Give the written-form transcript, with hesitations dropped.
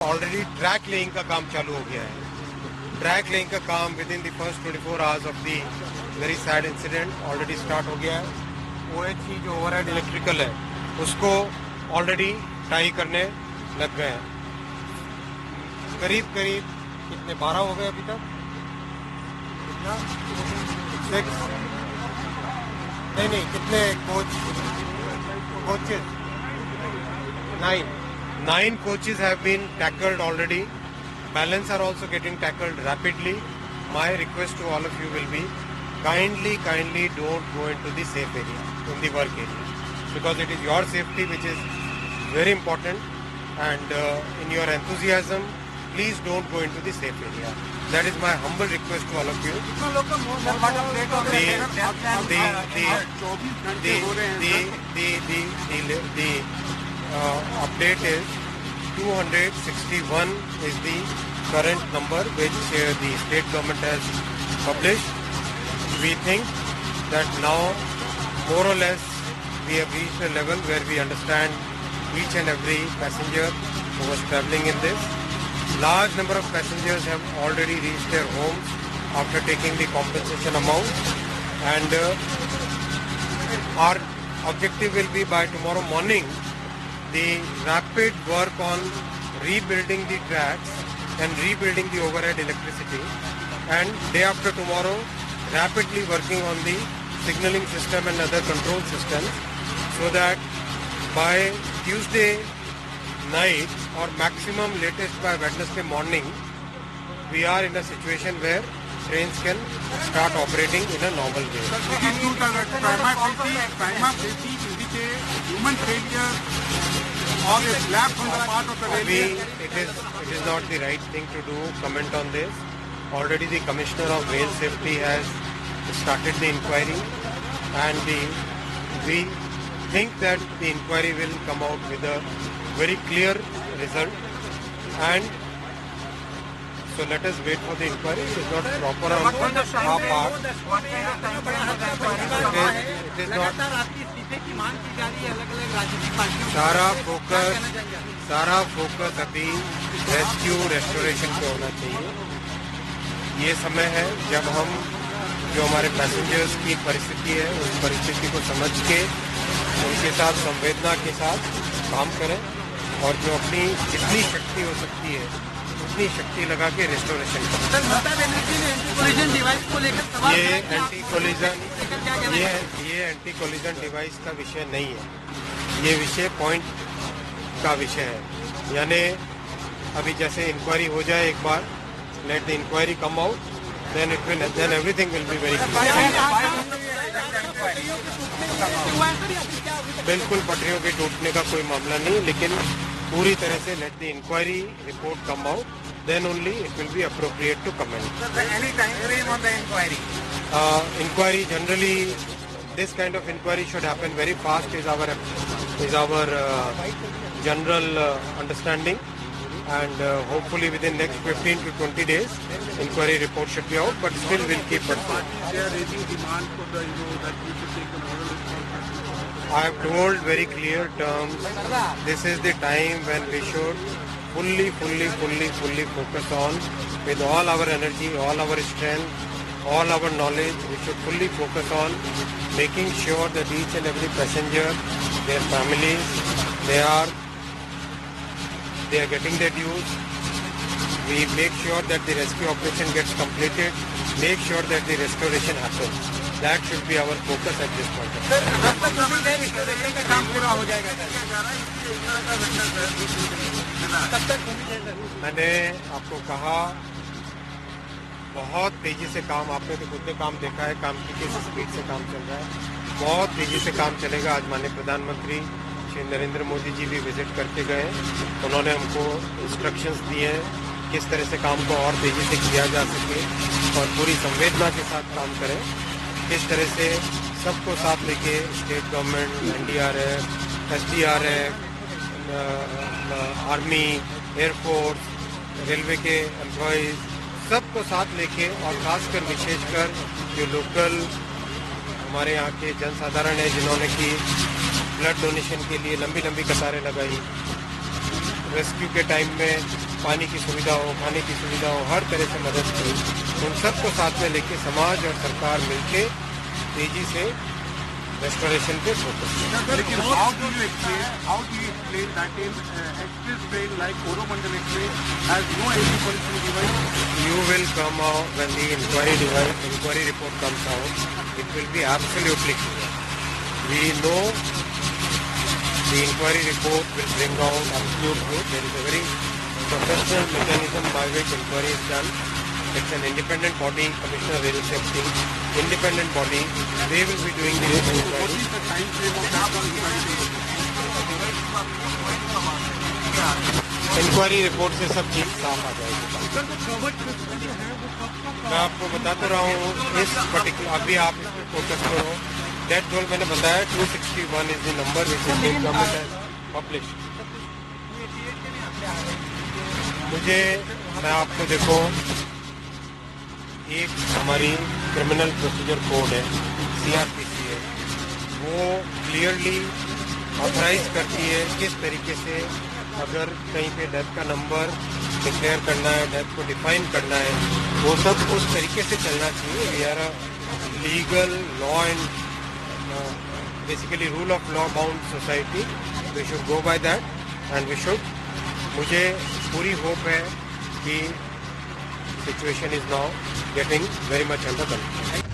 Already track laying का काम चालू हो गया है। ट्रैक लेइंग का काम with in the first 24 hours of the very sad incident already start हो गया है। OHE जो ओवरहेड इलेक्ट्रिकल है उसको ऑलरेडी टाई करने लग गए हैं। करीब करीब कितने 12 हो गए अभी तक, कितना 6 नहीं कितने coaches 9 coaches have been tackled already. Balance are also getting tackled rapidly. My request to all of you will be kindly don't go into the safe area, in the work area, because it is your safety which is very important, and in your enthusiasm please don't go into the safe area. That is my humble request to all of you. The update is 261 is the current number which the state government has published. We think that now more or less we have reached a level where we understand each and every passenger who was travelling in this. Large number of passengers have already reached their homes after taking the compensation amount, and our objective will be by tomorrow morning the rapid work on rebuilding the tracks and rebuilding the overhead electricity, and day after tomorrow rapidly working on the signaling system and other control systems, so that by Tuesday night or maximum latest by Wednesday morning we are in a situation where trains can start operating in a normal way. Human failure or a lapse on the part of the railway? It is not the right thing to do, comment on this. Already the Commissioner of Rail Safety has started the inquiry, and we think that the inquiry will come out with a very clear result, and so let us wait for the inquiry. It is not proper on our part. It is not. सारा focus अभी restoration पे होना चाहिए। ये समय है जब हम जो हमारे पैसेंजर्स की परिस्थिति है उस परिस्थिति को समझ के उनके साथ संवेदना के साथ काम करें, और जो अपनी जितनी शक्ति हो सकती है उतनी शक्ति लगा के रेस्टोरेशन करें। ये एंटी कोलिजन डिवाइस का विषय नहीं है, ये विषय पॉइंट का विषय है। यानी अभी जैसे इंक्वायरी हो जाए एक बार, let the inquiry come out, then everything will be very clear. बिल्कुल पटरियों के टूटने का कोई मामला नहीं, लेकिन पूरी तरह से let the inquiry report come out, then only it will be appropriate to comment. Any time frame on the inquiry? Inquiry generally, this kind of inquiry should happen very fast is our general understanding, and hopefully within next 15 to 20 days inquiry report should be out, but still we'll keep pursuing. They are raising demand for the that we should take an oral. I have told very clear terms, this is the time when we should fully focus on, with all our energy, all our strength, all our knowledge, we should fully focus on making sure that each and every passenger, their families, they are getting their dues. We make sure that the rescue operation gets completed, make sure that the restoration happens. That should be our focus at this point of time. मैंने आपको कहा बहुत तेजी से काम, आपने तो खुद ने काम देखा है, काम की किस स्पीड से काम चल रहा है, बहुत तेजी से काम चलेगा। आज माननीय प्रधानमंत्री श्री नरेंद्र मोदी जी भी विजिट करके गए, उन्होंने हमको इंस्ट्रक्शंस दिए हैं किस तरह से काम को और तेजी से किया जा सके और पूरी संवेदना के साथ काम करें, किस तरह से सबको साथ लेके state government, NDRF, SDRF, army, air force, railway के एम्प्लॉयज़, सबको साथ लेके, और खासकर विशेषकर जो लोकल हमारे यहाँ के जनसाधारण है जिन्होंने की ब्लड डोनेशन के लिए लंबी लंबी कतारें लगाई, रेस्क्यू के टाइम में पानी की सुविधा हो, खाने की सुविधा हो, हर तरह से मदद करें। उन सबको साथ में लेके समाज और सरकार मिलके तेजी से रेस्टोरेशन पे फोकस करें। लेकिन how do you explain that in express train like Coromandel Express has no anti-pollution device? You will come out when the inquiry report comes out. It will be absolutely clear. We know the inquiry report will bring out absolute truth. There is a very professional mechanism by which inquiry is done. It's an independent body, Commissioner Rail Safety, independent body. They will be doing the What inquiry. is the time frame of that inquiry? Inquiry report से सब चीज साफ आ जाएगी। Sir, जो cover जो है वो कब मैं आपको बता तो रहा हूँ इस पर्टिकुलर, अभी आप इस पर फोकस करो। डेट रोल मैंने बताया 261 is the number which state government has publish. मुझे मैं आपको देखो, एक हमारी क्रिमिनल प्रोसीजर कोड है, CRPC है, वो क्लियरली ऑथराइज करती है किस तरीके से अगर कहीं पे डेथ का नंबर डिक्लेयर करना है, डेथ को डिफाइन करना है, वो सब उस तरीके से चलना चाहिए। We are a legal law and basically rule of law bound society. We should go by that and we should. मुझे पूरी होप है कि situation is now getting very much under control.